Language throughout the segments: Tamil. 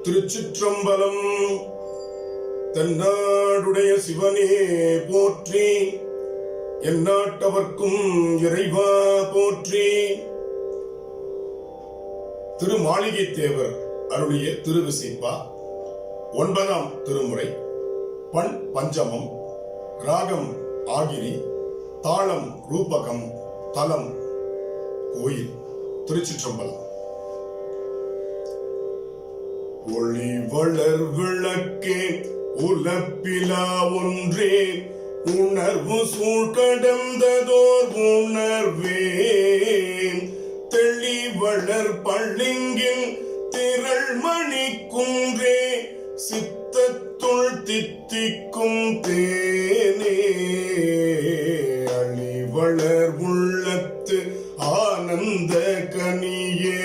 திருச்சிற்றம்பலம். தென்னாடுடைய சிவனே போற்றி, எந்நாட்டவர்க்கும் இறைவா போற்றி. திருமாளிகை தேவர் அருளிய திருவிசைப்பா 9ஆம் திருமுறை. பண் பஞ்சமம், ராகம் ஆகிரி, தாளம் ரூபகம், தலம் கோயில். திருச்சிற்றம்பலம். ஒளி வளர் விளக்கே உலப்பிலா ஒன்றே, உணர்வு சூழ் கடந்ததோர் உணர்வே, தெளிவளர் பள்ளிங்கின் திரள் மணி குன்றே, சித்தத்துள் தித்திக்கும் தேனே, அழிவளர் உள்ளத்து ஆனந்த கனியே,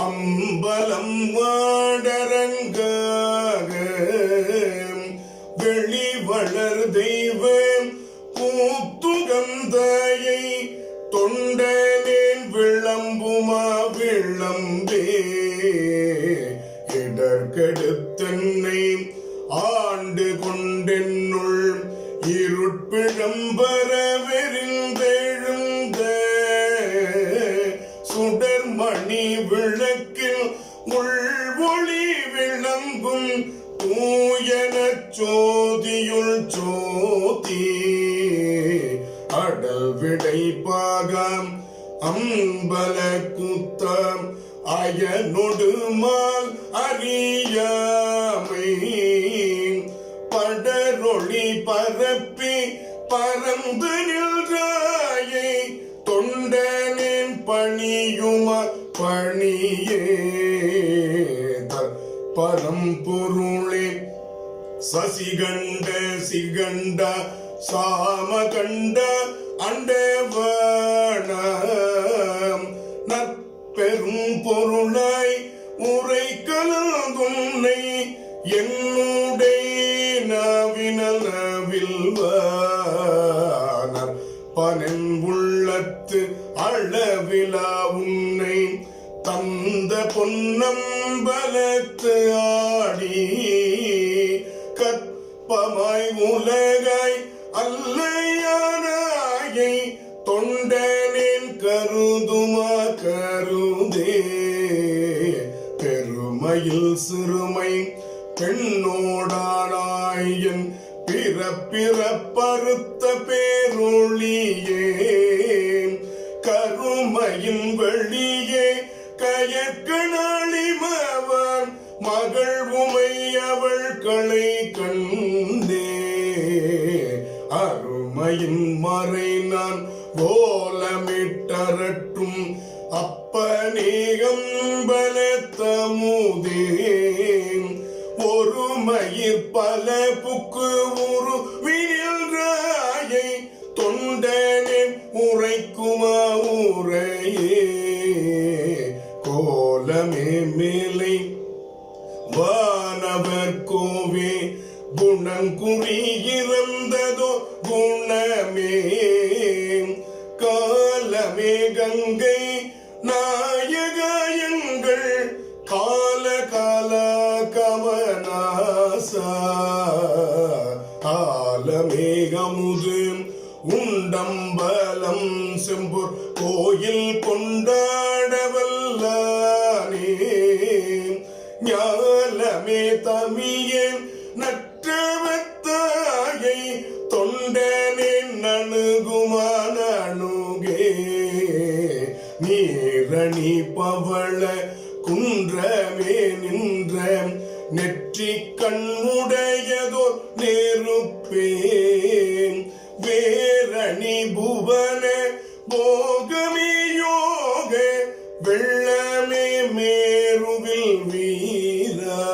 அம்பலம் வாடரங்காக, வெளிவளர் தெய்வம் கூத்துகந்தாயை, தொண்டனேன் விளம்புமா விளம்பே, இடர்கெடுத்தன்னை ஆண்டு கொண்டென்னுள் இருட்பிழம்பர வெறிந்தெழுந்த, சுடர்மணி விளக்கில் உள்வொளி விளங்கும் தூயன சோதியுள் சோதி, அடல் விடை பாகம் அம்பல கூத்தம் அயனொடு மால் அறியாமை, படரொளி பரப்பி பரந்து நின்றாயை, தொண்டனின் பணியுமா பணியே, பரம்பொருளே சசிகண்ட சிகண்ட சாமகண்ட அண்டவன, நற்பெரும் பொருளாய் உரை கலந்துன்னை, என்னுடைய நாவினல் நவில்வானர் பனன் உள்ளத்து அளவிலா உன்னை, தந்த பொன்னம்பலத்து ஆடி, கற்பமாய் உலகாய் அல்லையானாயை, தொண்டனின் கருதுமா கருதே, பெருமையில் சிறுமை பெண்ணோடானாயன் பிறப்பறுத்த பேரொளியே, கருமையின் வெளியே கயற்கனாளிமவன் மகள் உமை அவள் களை கண்டே, அருமையின் மறை நான் கோலமிட்டரட்டும் அப்பனேகம்பலத்தமுதே, ஒரு மயிர் பல புக்கு உரு வினில்ராயை, தொண்டனின் உரைக்குமா உரையே, கோலமே மேலை வானவர் கோவே, குணங்குறி இறந்ததோ குணமே, காலமே கங்கை நாயகங்கள், கால கால கமனாசா, ஆலமேகமுது உண்டம்பலம் செம்பூர் கோயில் கொண்டாடவல்லானே, ஞாலமே தமியேன் நற்றவத்தாயை, தொண்டனின் அணுகுமான அணுகே, நீரணி பவள குன்றமே நின்ற நெற்றி கண்ணுடையதோர் நெருப்பே, வேரணி புவன போகமே யோக, வெள்ளமே மேருவில் வீரா,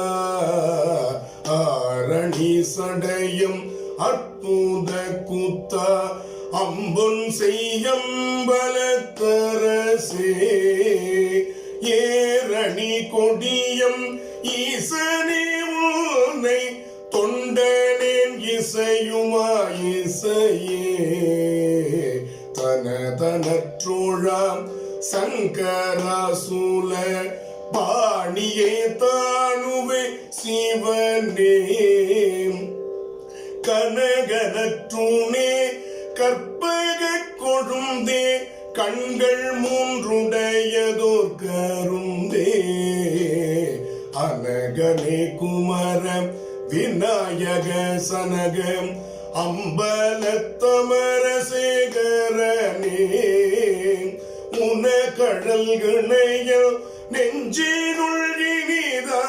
ஆரணி சடையும் அற்புத கூத்தா, அம்புன் செய்யம்பலத்தரசே, ஏரணி கொடியம் ஈசனே உன்னை, தொண்டனேன் இசையுமா இசையே, தனதனற்றோழாம் சங்கராசூல பாட காணியே தானுவே சிவனே கனகனற்றூனே கற்பக கொழுந்தே கண்கள் மூன்றுடையதோர் கருந்தே அனகனே குமர விநாயக சனக அம்பலத்தமர சேகரனே உன கடல்கணைய நெஞ்சினுள் இனிதா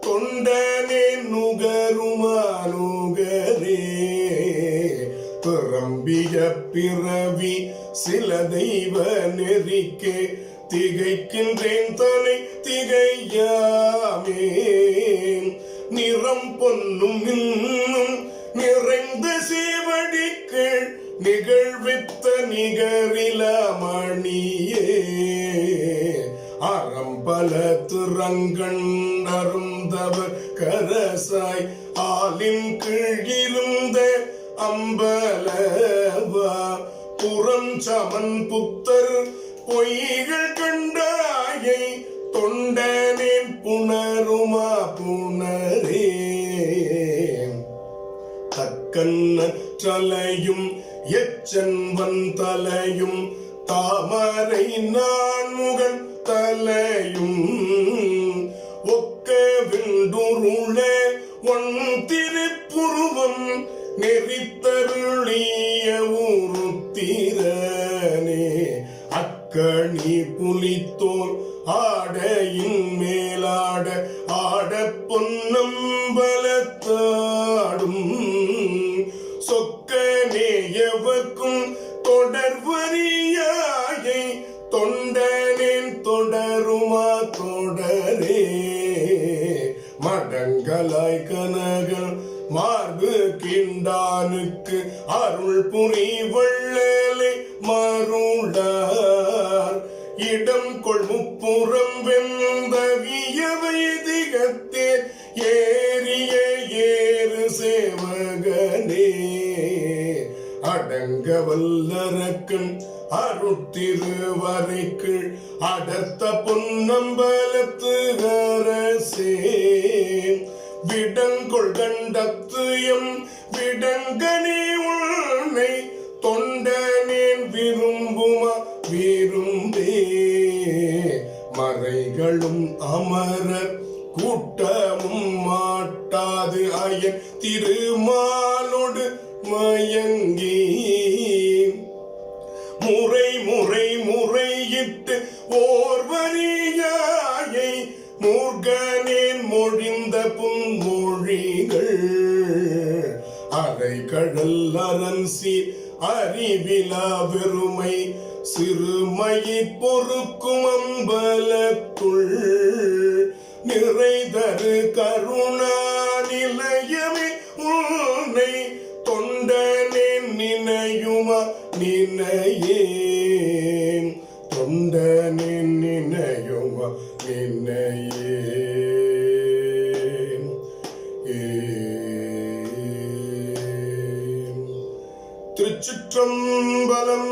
தொண்டனே நுகருமானுகரே பிறம்பிய பிறவி சில தெய்வ நெறிக்கே திகைக்கின்றேன் தனை திகையாமே நிறம் பொன்னும் இன்னும் நிறைந்த சேவடிக்கள் நிகழ்வித்த நிகரிலமணியே அறம்பல திறங்கண் அருந்தவர் கரசாய் ஆலின் கீழிருந்த அம்பலவா புறம் சமன் புத்தர் பொய்கள் கண்டாயை தொண்டனேன் புணருமா புணரே தக்கன்னற்றலையும் எச்சன்வன் தலையும் தாமரை நான்முகன் தலையும் ஒக்க விண்டுருள ஒன் திருப்புருவம் நெறித்தருளிய உருத்திரனே அக்கணி புலித்தோர் ஆடையின் மேலாட ஆட பொன்னம்பலத்தாடும் சொக்கனேயவர்க்கும் தொடர்வரியாயை தொண்டனேன் தொடருமா தொடரே மடங்களாய் கனகள் மார்பு கிண்டானுக்கு அருள் புரி வள்ளலை மருளார் இடம் கொள் முப்புறம் வெந்த வியவை திகத்தே ஏறிய ஏறு சேவகனே அடங்க வல்லரக்கன் அருட்திருவரைக்கு அடர்த்த பொன்னம்பலத்து அரசே விடங்கொள் கண்டத்துயம் விடங்கனே உன்னை தொண்டனேன் விரும்புமா விரும்பே மறைகளும் அமரர் கூட்டமும் மாட்டாது அயன் திருமாலோடு மயங்கி முறை முறை முறையிட்டு ஓர்வரியாயை மூர்கனேன் மொழிந்த புன்மொழிகள் அரை கடல் அரன்சி அறிவிலா வெறுமை சிறுமையை பொறுக்கும் அம்பலத்துள் நிறைதரு கருணா நிலையமே உன்னை தொண்டனேன் நினையுமா நினையே தொண்டனேன் நினையுமா நினையே திருச்சிற்றம்பலம்.